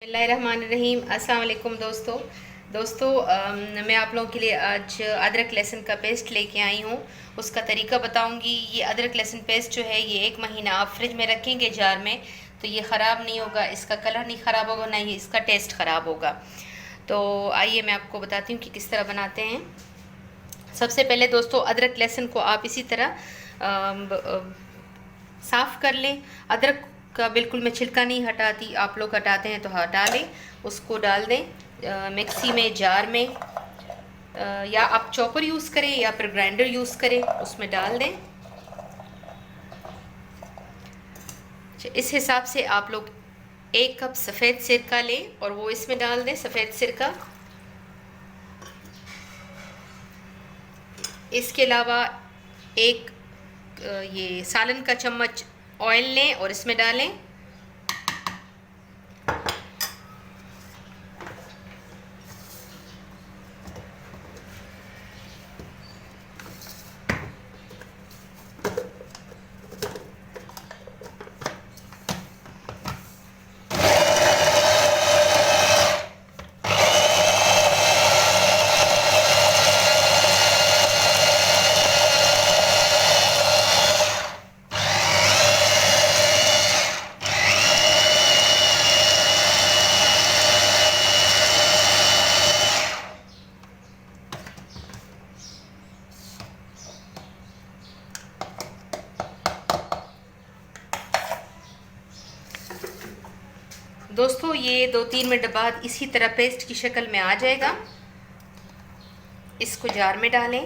बिस्मिल्लाहिर्रहमानिर्रहीम। अस्सलाम वालेकुम दोस्तों मैं आप लोगों के लिए आज अदरक लहसुन का पेस्ट लेके आई हूँ। उसका तरीका बताऊँगी। ये अदरक लहसुन पेस्ट जो है ये 1 महीना आप फ्रिज में रखेंगे जार में तो ये ख़राब नहीं होगा, इसका कलर नहीं ख़राब होगा, ना ही इसका टेस्ट ख़राब होगा। तो आइए मैं आपको बताती हूँ कि किस तरह बनाते हैं। सबसे पहले दोस्तों अदरक लहसुन को आप इसी तरह साफ़ कर लें। अदरक का बिल्कुल मैं छिलका नहीं हटाती, आप लोग हटाते हैं तो हटा लें। उसको डाल दें मिक्सी में, जार में, या आप चॉपर यूज़ करें या फिर ग्राइंडर यूज़ करें, उसमें डाल दें। इस हिसाब से आप लोग 1 कप सफ़ेद सिरका लें और वो इसमें डाल दें। सफ़ेद सिरका, इसके अलावा एक ये सालन का चम्मच ऑयल लें और इसमें डालें। दोस्तों ये 2-3 मिनट बाद इसी तरह पेस्ट की शक्ल में आ जाएगा। इसको जार में डालें।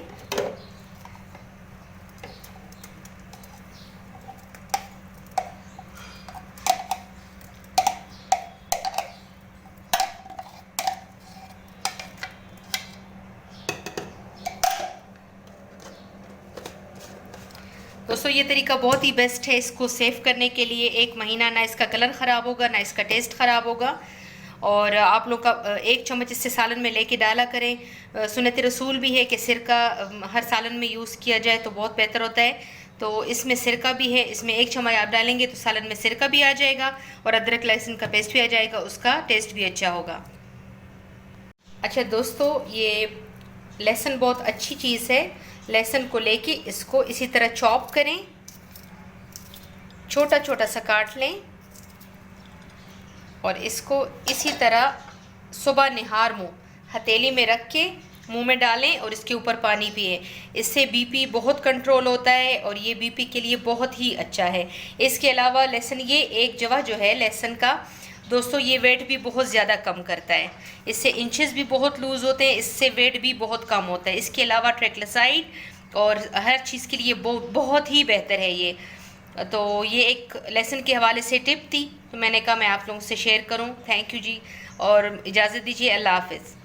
दोस्तों ये तरीका बहुत ही बेस्ट है इसको सेव करने के लिए। 1 महीना ना इसका कलर ख़राब होगा, ना इसका टेस्ट ख़राब होगा। और आप लोग का 1 चम्मच इससे सालन में लेके डाला करें। सुन्नत रसूल भी है कि सिरका हर सालन में यूज़ किया जाए तो बहुत बेहतर होता है। तो इसमें सिरका भी है, इसमें 1 चम्मच आप डालेंगे तो सालन में सिरका भी आ जाएगा और अदरक लहसुन का पेस्ट भी आ जाएगा, उसका टेस्ट भी अच्छा होगा। अच्छा दोस्तों, ये लहसुन बहुत अच्छी चीज़ है। लहसुन को लेके इसको इसी तरह चॉप करें, छोटा छोटा सा काट लें और इसको इसी तरह सुबह निहार मुँह हथेली में रख के मुँह में डालें और इसके ऊपर पानी पिए। इससे बीपी बहुत कंट्रोल होता है और ये बीपी के लिए बहुत ही अच्छा है। इसके अलावा लहसुन, ये एक जवा जो है लहसुन का दोस्तों, ये वेट भी बहुत ज़्यादा कम करता है। इससे इंचेस भी बहुत लूज़ होते हैं, इससे वेट भी बहुत कम होता है। इसके अलावा ट्राइग्लिसराइड और हर चीज़ के लिए बहुत ही बेहतर है ये। तो ये एक लहसुन के हवाले से टिप थी, तो मैंने कहा मैं आप लोगों से शेयर करूं। थैंक यू जी, और इजाज़त दीजिए। अल्लाह हाफ़िज़।